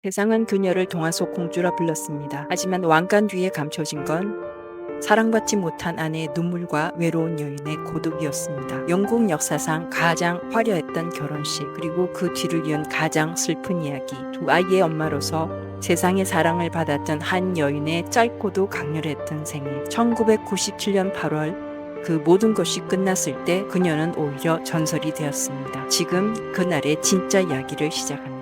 세상은 그녀를 동화 속 공주라 불렀습니다. 하지만 왕관 뒤에 감춰진 건 사랑받지 못한 아내의 눈물과 외로운 여인의 고독이었습니다. 영국 역사상 가장 화려했던 결혼식, 그리고 그 뒤를 이은 가장 슬픈 이야기. 두 아이의 엄마로서 세상의 사랑을 받았던 한 여인의 짧고도 강렬했던 생애. 1997년 8월 그 모든 것이 끝났을 때 그녀는 오히려 전설이 되었습니다. 지금 그날의 진짜 이야기를 시작합니다.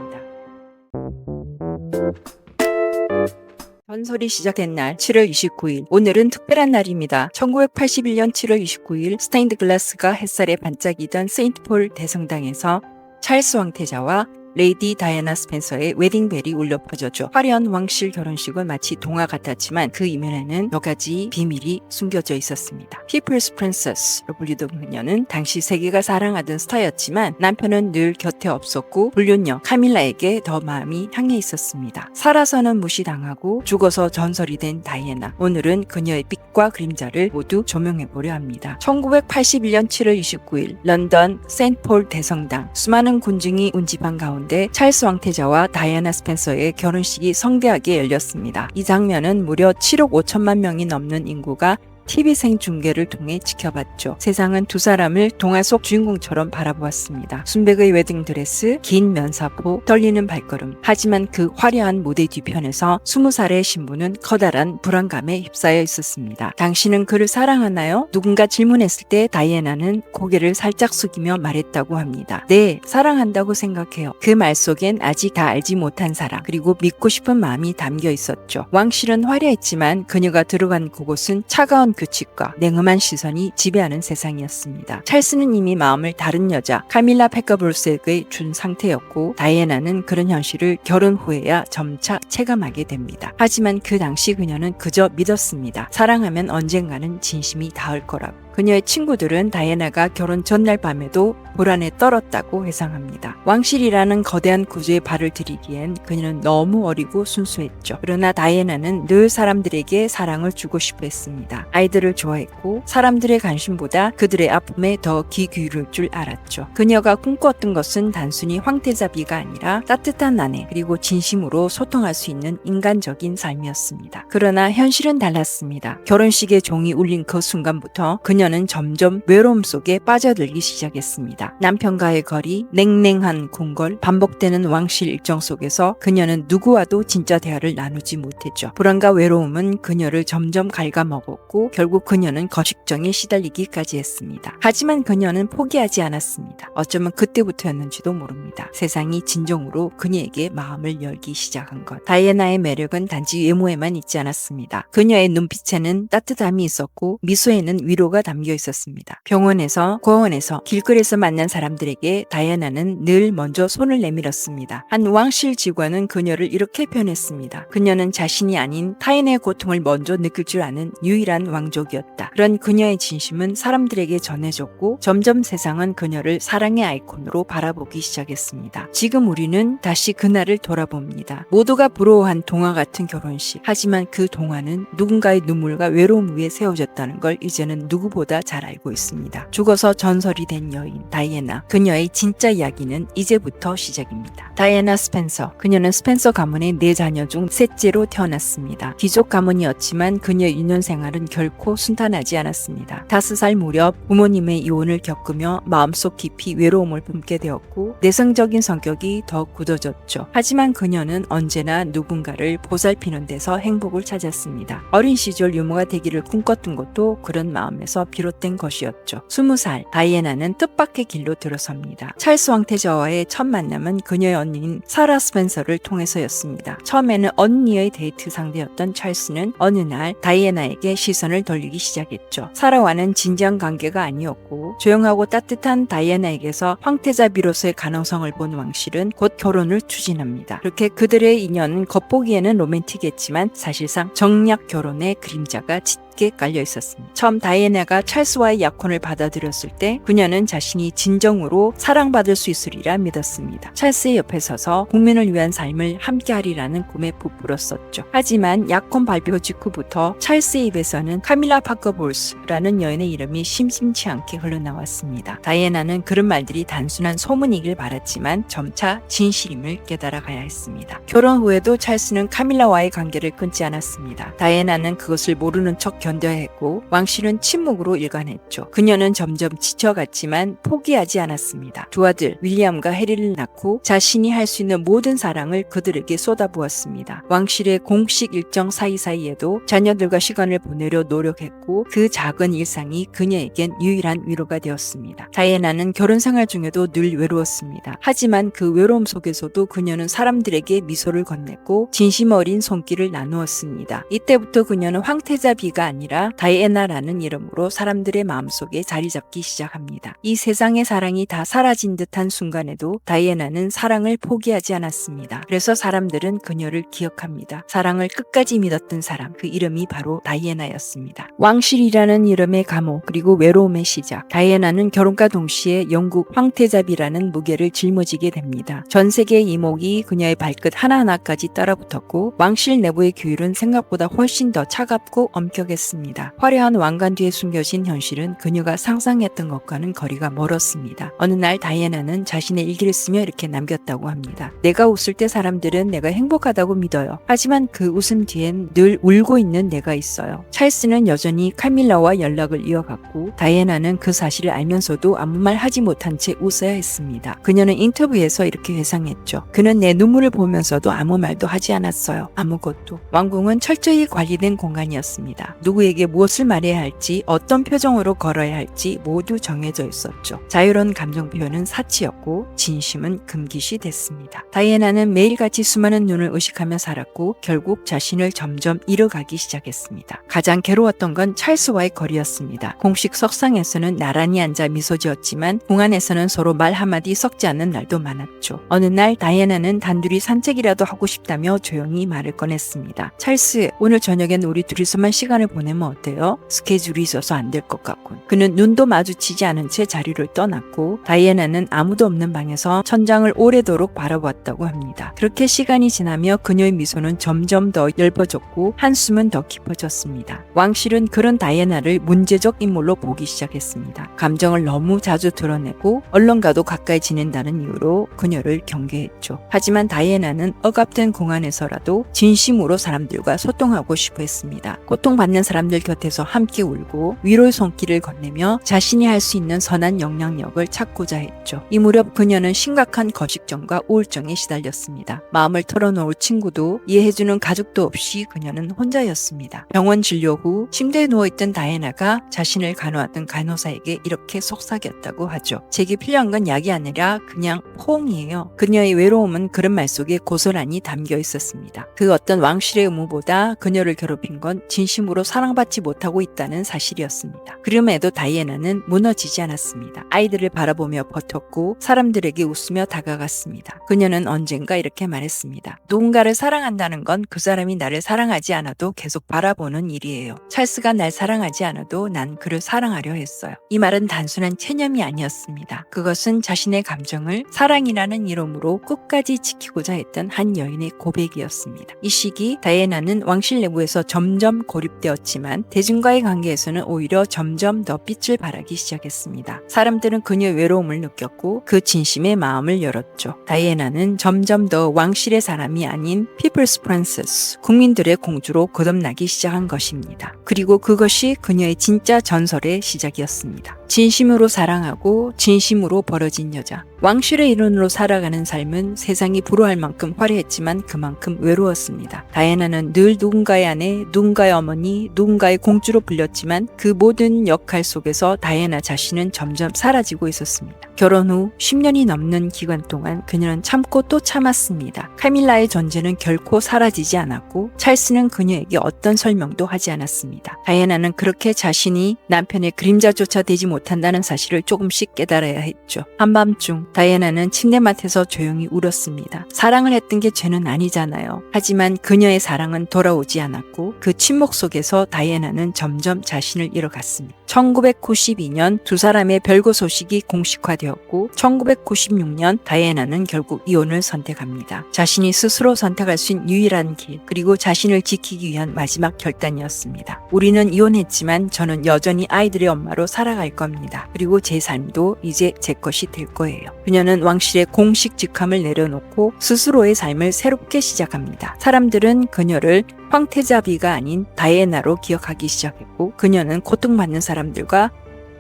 전설이 시작된 날 7월 29일. 오늘은 특별한 날입니다. 1981년 7월 29일 스테인드 글라스가 햇살에 반짝이던 세인트폴 대성당에서 찰스 왕태자와 레이디 다이애나 스펜서의 웨딩벨이 울려 퍼졌죠. 화려한 왕실 결혼식은 마치 동화 같았지만 그 이면에는 몇 가지 비밀이 숨겨져 있었습니다. People's Princess로 불리던 그녀는 당시 세계가 사랑하던 스타였지만 남편은 늘 곁에 없었고 불륜녀 카밀라에게 더 마음이 향해 있었습니다. 살아서는 무시당하고 죽어서 전설이 된 다이애나. 오늘은 그녀의 빛과 그림자를 모두 조명해보려 합니다. 1981년 7월 29일 런던 세인트폴 대성당. 수많은 군중이 운집한 가운데 찰스 왕태자와 다이애나 스펜서의 결혼식이 성대하게 열렸습니다. 이 장면은 무려 7억 5천만 명이 넘는 인구가 TV 생중계를 통해 지켜봤죠. 세상은 두 사람을 동화 속 주인공처럼 바라보았습니다. 순백의 웨딩드레스, 긴 면사포, 떨리는 발걸음. 하지만 그 화려한 무대 뒤편에서 20살의 신부는 커다란 불안감에 휩싸여 있었습니다. 당신은 그를 사랑하나요? 누군가 질문했을 때 다이애나는 고개를 살짝 숙이며 말했다고 합니다. 네, 사랑한다고 생각해요. 그 말 속엔 아직 다 알지 못한 사랑, 그리고 믿고 싶은 마음이 담겨 있었죠. 왕실은 화려했지만 그녀가 들어간 그곳은 차가운 규칙과 냉엄한 시선이 지배하는 세상이었습니다. 찰스는 이미 마음을 다른 여자 카밀라 페커블스에게 준 상태였고 다이애나는 그런 현실을 결혼 후에야 점차 체감하게 됩니다. 하지만 그 당시 그녀는 그저 믿었습니다. 사랑하면 언젠가는 진심이 닿을 거라고. 그녀의 친구들은 다이애나가 결혼 전날 밤에도 불안에 떨었다고 회상합니다. 왕실이라는 거대한 구조에 발을 들이기엔 그녀는 너무 어리고 순수했죠. 그러나 다이애나는 늘 사람들에게 사랑을 주고 싶어 했습니다. 아이들을 좋아했고 사람들의 관심보다 그들의 아픔에 더 귀 기울일 줄 알았죠. 그녀가 꿈꿨던 것은 단순히 황태자비가 아니라 따뜻한 아내, 그리고 진심으로 소통할 수 있는 인간적인 삶이었습니다. 그러나 현실은 달랐습니다. 결혼식의 종이 울린 그 순간부터 그녀는 점점 외로움 속에 빠져들기 시작했습니다. 남편과의 거리, 냉랭한 궁궐, 반복되는 왕실 일정 속에서 그녀는 누구와도 진짜 대화를 나누지 못했죠. 불안과 외로움은 그녀를 점점 갉아먹었고 결국 그녀는 거식증에 시달리기까지 했습니다. 하지만 그녀는 포기하지 않았습니다. 어쩌면 그때부터였는지도 모릅니다. 세상이 진정으로 그녀에게 마음을 열기 시작한 것. 다이애나의 매력은 단지 외모에만 있지 않았습니다. 그녀의 눈빛에는 따뜻함이 있었고 미소에는 위로가 담겨 있었습니다. 병원에서, 공원에서, 길거리에서 만난 사람들에게 다이애나는 늘 먼저 손을 내밀었습니다. 한 왕실 직원은 그녀를 이렇게 표현했습니다. 그녀는 자신이 아닌 타인의 고통을 먼저 느낄 줄 아는 유일한 왕족이었다. 그런 그녀의 진심은 사람들에게 전해졌고 점점 세상은 그녀를 사랑의 아이콘으로 바라보기 시작했습니다. 지금 우리는 다시 그날을 돌아봅니다. 모두가 부러워한 동화 같은 결혼식. 하지만 그 동화는 누군가의 눈물과 외로움 위에 세워졌다는 걸 이제는 누구보다 잘 알고 있습니다. 죽어서 전설이 된 여인 다이애나. 그녀의 진짜 이야기는 이제부터 시작입니다. 다이애나 스펜서. 그녀는 스펜서 가문의 4자녀 중 셋째로 태어났습니다. 귀족 가문이었지만 그녀의 유년 생활은 결코 순탄하지 않았습니다. 5살 무렵 부모님의 이혼을 겪으며 마음속 깊이 외로움을 품게 되었고 내성적인 성격이 더 굳어졌죠. 하지만 그녀는 언제나 누군가를 보살피는 데서 행복을 찾았습니다. 어린 시절 유모가 되기를 꿈꿨던 것도 그런 마음에서 비롯된 것이었죠. 20살 다이애나는 뜻밖의 길로 들어섭니다. 찰스 왕태자와의 첫 만남은 그녀의 언니인 사라 스펜서를 통해서였습니다. 처음에는 언니의 데이트 상대였던 찰스는 어느 날 다이애나에게 시선을 돌리기 시작했죠. 사라와는 진지한 관계가 아니었고 조용하고 따뜻한 다이애나에게서 황태자비로서의 가능성을 본 왕실은 곧 결혼을 추진합니다. 그렇게 그들의 인연은 겉보기에는 로맨틱했지만 사실상 정략 결혼의 그림자가 짙게 깊게 깔려 있었습니다. 처음 다이애나가 찰스와의 약혼을 받아들였을 때 그녀는 자신이 진정으로 사랑받을 수 있으리라 믿었습니다. 찰스의 옆에 서서 국민을 위한 삶을 함께하리라는 꿈에 부풀었었죠. 하지만 약혼 발표 직후부터 찰스의 입에서는 카밀라 파커 볼스라는 여인의 이름이 심심치 않게 흘러나왔습니다. 다이애나는 그런 말들이 단순한 소문이길 바랐지만 점차 진실임을 깨달아가야 했습니다. 결혼 후에도 찰스는 카밀라와의 관계를 끊지 않았습니다. 다이애나는 그것을 모르는 척 견뎌야 했고 왕실은 침묵으로 일관했죠. 그녀는 점점 지쳐갔지만 포기하지 않았습니다. 두 아들 윌리엄과 해리를 낳고 자신이 할 수 있는 모든 사랑을 그들에게 쏟아부었습니다. 왕실의 공식 일정 사이사이에도 자녀들과 시간을 보내려 노력했고 그 작은 일상이 그녀에겐 유일한 위로가 되었습니다. 다이애나는 결혼 생활 중에도 늘 외로웠습니다. 하지만 그 외로움 속에서도 그녀는 사람들에게 미소를 건넸고 진심 어린 손길을 나누었습니다. 이때부터 그녀는 황태자비가 아니라 다이애나라는 이름으로 사람들의 마음속에 자리 잡기 시작합니다. 이 세상의 사랑이 다 사라진 듯한 순간에도 다이애나는 사랑을 포기하지 않았습니다. 그래서 사람들은 그녀를 기억합니다. 사랑을 끝까지 믿었던 사람, 그 이름이 바로 다이애나였습니다. 왕실이라는 이름의 감옥 그리고 외로움의 시작. 다이애나는 결혼과 동시에 영국 황태자비라는 무게를 짊어지게 됩니다. 전 세계의 이목이 그녀의 발끝 하나하나까지 따라붙었고 왕실 내부의 규율은 생각보다 훨씬 더 차갑고 엄격했습니다. 화려한 왕관 뒤에 숨겨진 현실은 그녀가 상상했던 것과는 거리가 멀었습니다. 어느 날 다이애나는 자신의 일기를 쓰며 이렇게 남겼다고 합니다. 내가 웃을 때 사람들은 내가 행복하다고 믿어요. 하지만 그 웃음 뒤엔 늘 울고 있는 내가 있어요. 찰스는 여전히 카밀라와 연락을 이어갔고 다이애나는 그 사실을 알면서도 아무 말 하지 못한 채 웃어야 했습니다. 그녀는 인터뷰에서 이렇게 회상했죠. 그는 내 눈물을 보면서도 아무 말도 하지 않았어요. 아무것도. 왕궁은 철저히 관리된 공간이었습니다. 누구에게 무엇을 말해야 할지, 어떤 표정으로 걸어야 할지 모두 정해져 있었죠. 자유로운 감정 표현은 사치였고 진심은 금기시 됐습니다. 다이애나는 매일같이 수많은 눈을 의식하며 살았고 결국 자신을 점점 잃어가기 시작했습니다. 가장 괴로웠던 건 찰스와의 거리였습니다. 공식 석상에서는 나란히 앉아 미소 지었지만 궁안에서는 서로 말 한마디 섞지 않는 날도 많았죠. 어느 날 다이애나는 단둘이 산책이라도 하고 싶다며 조용히 말을 꺼냈습니다. 찰스, 오늘 저녁엔 우리 둘이서만 시간을 보내면 어때요? 스케줄이 있어서 안 될 것 같군. 그는 눈도 마주치지 않은 채 자리를 떠났고 다이애나는 아무도 없는 방에서 천장을 오래도록 바라보았다고 합니다. 그렇게 시간이 지나며 그녀의 미소는 점점 더 엷어졌고 한숨은 더 깊어졌습니다. 왕실은 그런 다이애나를 문제적 인물로 보기 시작했습니다. 감정을 너무 자주 드러내고 언론과도 가까이 지낸다는 이유로 그녀를 경계했죠. 하지만 다이애나는 억압된 공간에서라도 진심으로 사람들과 소통하고 싶어 했습니다. 고통받는 사람들 곁에서 함께 울고 위로의 손길을 건네며 자신이 할 수 있는 선한 영향력을 찾고자 했죠. 이 무렵 그녀는 심각한 거식증과 우울증에 시달렸습니다. 마음을 털어놓을 친구도 이해해주는 가족도 없이 그녀는 혼자였습니다. 병원 진료 후 침대에 누워있던 다이애나가 자신을 간호하던 간호사에게 이렇게 속삭였다고 하죠. 제게 필요한 건 약이 아니라 그냥 포옹이에요. 그녀의 외로움은 그런 말 속에 고스란히 담겨 있었습니다. 그 어떤 왕실의 의무보다 그녀를 괴롭힌 건 진심으로 사랑받지 못하고 있다는 사실이었습니다. 그럼에도 다이애나는 무너지지 않았습니다. 아이들을 바라보며 버텼고 사람들에게 웃으며 다가갔습니다. 그녀는 언젠가 이렇게 말했습니다. 누군가를 사랑한다는 건 그 사람이 나를 사랑하지 않아도 계속 바라보는 일이에요. 찰스가 날 사랑하지 않아도 난 그를 사랑하려 했어요. 이 말은 단순한 체념이 아니었습니다. 그것은 자신의 감정을 사랑이라는 이름으로 끝까지 지키고자 했던 한 여인의 고백이었습니다. 이 시기 다이애나는 왕실 내부에서 점점 고립되었지만 대중과의 관계에서는 오히려 점점 더 빛을 발하기 시작했습니다. 사람들은 그녀의 외로움을 느꼈고 그 진심의 마음을 열었죠. 다이애나는 점점 더 왕실의 사람이 아닌 People's Princess, 국민들의 공주로 거듭나기 시작한 것입니다. 그리고 그것이 그녀의 진짜 전설의 시작이었습니다. 진심으로 사랑하고 진심으로 벌어진 여자. 왕실의 일원으로 살아가는 삶은 세상이 부러워할 만큼 화려했지만 그만큼 외로웠습니다. 다이애나는 늘 누군가의 아내, 누군가의 어머니, 누군가의 공주로 불렸지만 그 모든 역할 속에서 다이애나 자신은 점점 사라지고 있었습니다. 결혼 후 10년이 넘는 기간 동안 그녀는 참고 또 참았습니다. 카밀라의 존재는 결코 사라지지 않았고 찰스는 그녀에게 어떤 설명도 하지 않았습니다. 다이애나는 그렇게 자신이 남편의 그림자조차 되지 못한다는 사실을 조금씩 깨달아야 했죠. 한밤중 다이애나는 침대맡에서 조용히 울었습니다. 사랑을 했던 게 죄는 아니잖아요. 하지만 그녀의 사랑은 돌아오지 않았고 그 침묵 속에서 다이애나는 점점 자신을 잃어갔습니다. 1992년 두 사람의 별거 소식이 공식화되었고 1996년 다이애나는 결국 이혼을 선택합니다. 자신이 스스로 선택할 수 있는 유일한 길, 그리고 자신을 지키기 위한 마지막 결단이었습니다. 우리는 이혼했지만 저는 여전히 아이들의 엄마로 살아갈 겁니다. 그리고 제 삶도 이제 제 것이 될 거예요. 그녀는 왕실의 공식 직함을 내려놓고 스스로의 삶을 새롭게 시작합니다. 사람들은 그녀를 황태자비가 아닌 다이애나로 기억하기 시작했고 그녀는 고통받는 사람들과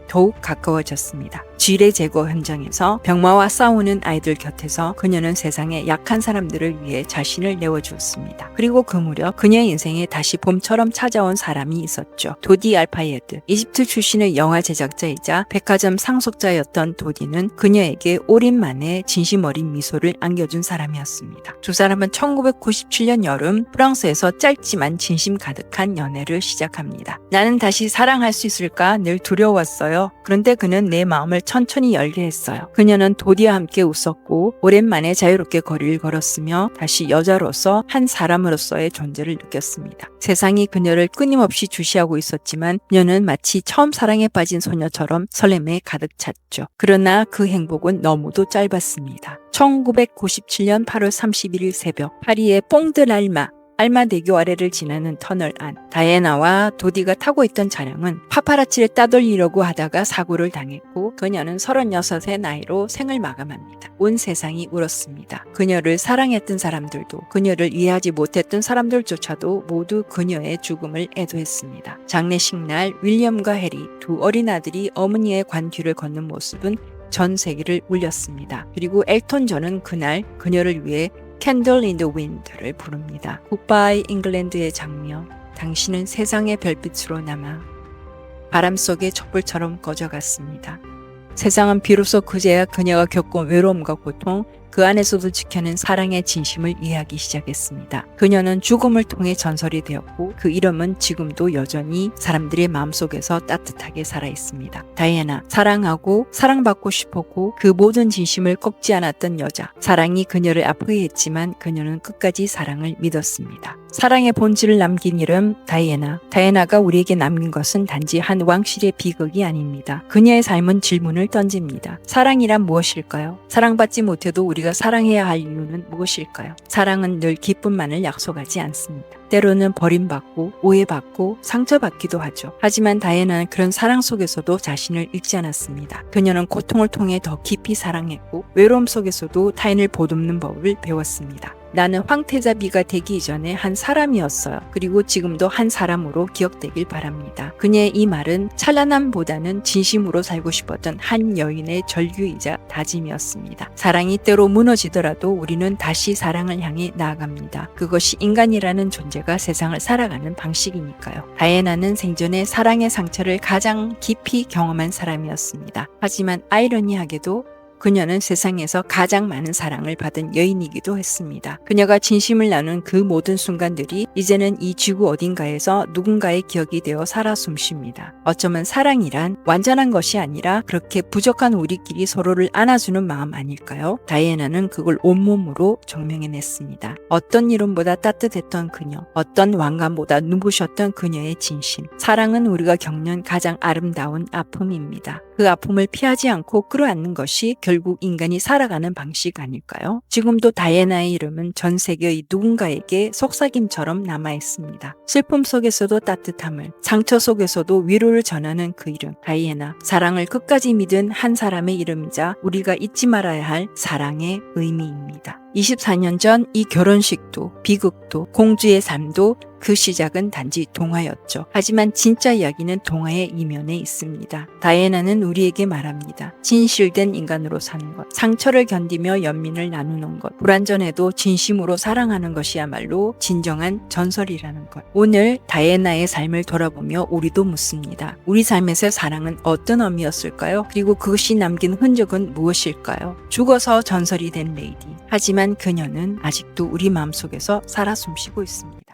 더욱 가까워졌습니다. 쥐레 제거 현장에서 병마와 싸우는 아이들 곁에서 그녀는 세상의 약한 사람들을 위해 자신을 내어주었습니다. 그리고 그 무렵 그녀의 인생에 다시 봄처럼 찾아온 사람이 있었죠. 도디 알파예드. 이집트 출신의 영화 제작자이자 백화점 상속자였던 도디는 그녀에게 오랜만에 진심 어린 미소를 안겨준 사람이었습니다. 두 사람은 1997년 여름 프랑스에서 짧지만 진심 가득한 연애를 시작합니다. 나는 다시 사랑할 수 있을까 늘 두려웠어요. 그런데 그는 내 마음을 천천히 열게 했어요. 그녀는 도디와 함께 웃었고 오랜만에 자유롭게 거리를 걸었으며 다시 여자로서 한 사람으로서의 존재를 느꼈습니다. 세상이 그녀를 끊임없이 주시하고 있었지만 그녀는 마치 처음 사랑에 빠진 소녀처럼 설렘에 가득 찼죠. 그러나 그 행복은 너무도 짧았습니다. 1997년 8월 31일 새벽 파리의 뽕드랄마 알마대교 아래를 지나는 터널 안 다이애나와 도디가 타고 있던 차량은 파파라치를 따돌리려고 하다가 사고를 당했고 그녀는 36의 나이로 생을 마감합니다. 온 세상이 울었습니다. 그녀를 사랑했던 사람들도 그녀를 이해하지 못했던 사람들조차도 모두 그녀의 죽음을 애도했습니다. 장례식 날 윌리엄과 해리 두 어린 아들이 어머니의 관 뒤를 걷는 모습은 전 세계를 울렸습니다. 그리고 엘톤 존은 그날 그녀를 위해 Candle in the Wind를 부릅니다. 굿바이 잉글랜드의 장면, 당신은 세상의 별빛으로 남아 바람 속의 촛불처럼 꺼져갔습니다. 세상은 비로소 그제야 그녀가 겪은 외로움과 고통, 그 안에서도 지켜낸 사랑의 진심을 이해하기 시작했습니다. 그녀는 죽음을 통해 전설이 되었고 그 이름은 지금도 여전히 사람들의 마음속에서 따뜻하게 살아있습니다. 다이애나, 사랑하고 사랑받고 싶었고 그 모든 진심을 꺾지 않았던 여자. 사랑이 그녀를 아프게 했지만 그녀는 끝까지 사랑을 믿었습니다. 사랑의 본질을 남긴 이름 다이애나. 다이애나가 우리에게 남긴 것은 단지 한 왕실의 비극이 아닙니다. 그녀의 삶은 질문을 던집니다. 사랑이란 무엇일까요? 사랑받지 못해도 우리가 사랑해야 할 이유는 무엇일까요? 사랑은 늘 기쁨만을 약속하지 않습니다. 때로는 버림받고 오해받고 상처받기도 하죠. 하지만 다이애나는 그런 사랑 속에서도 자신을 잃지 않았습니다. 그녀는 고통을 통해 더 깊이 사랑했고 외로움 속에서도 타인을 보듬는 법을 배웠습니다. 나는 황태자비가 되기 이전에 한 사람이었어요. 그리고 지금도 한 사람으로 기억되길 바랍니다. 그녀의 이 말은 찬란함보다는 진심으로 살고 싶었던 한 여인의 절규이자 다짐이었습니다. 사랑이 때로 무너지더라도 우리는 다시 사랑을 향해 나아갑니다. 그것이 인간이라는 존재가 세상을 살아가는 방식이니까요. 다이애나는 생전에 사랑의 상처를 가장 깊이 경험한 사람이었습니다. 하지만 아이러니하게도 그녀는 세상에서 가장 많은 사랑을 받은 여인이기도 했습니다. 그녀가 진심을 나눈 그 모든 순간들이 이제는 이 지구 어딘가에서 누군가의 기억이 되어 살아 숨쉽니다. 어쩌면 사랑이란 완전한 것이 아니라 그렇게 부족한 우리끼리 서로를 안아주는 마음 아닐까요? 다이애나는 그걸 온몸으로 증명해냈습니다. 어떤 이름보다 따뜻했던 그녀, 어떤 왕관보다 눈부셨던 그녀의 진심. 사랑은 우리가 겪는 가장 아름다운 아픔입니다. 그 아픔을 피하지 않고 끌어안는 것이 결국 인간이 살아가는 방식 아닐까요? 지금도 다이애나의 이름은 전 세계의 누군가에게 속삭임처럼 남아있습니다. 슬픔 속에서도 따뜻함을, 상처 속에서도 위로를 전하는 그 이름, 다이애나. 사랑을 끝까지 믿은 한 사람의 이름이자 우리가 잊지 말아야 할 사랑의 의미입니다. 24년 전 이 결혼식도 비극도 공주의 삶도 그 시작은 단지 동화였죠. 하지만 진짜 이야기는 동화의 이면에 있습니다. 다이애나는 우리에게 말합니다. 진실된 인간으로 사는 것, 상처를 견디며 연민을 나누는 것, 불완전해도 진심으로 사랑하는 것이야말로 진정한 전설이라는 것. 오늘 다이애나의 삶을 돌아보며 우리도 묻습니다. 우리 삶에서 사랑은 어떤 의미였을까요? 그리고 그것이 남긴 흔적은 무엇일까요? 죽어서 전설이 된 레이디. 하지만 그녀는 아직도 우리 마음속에서 살아 숨쉬고 있습니다.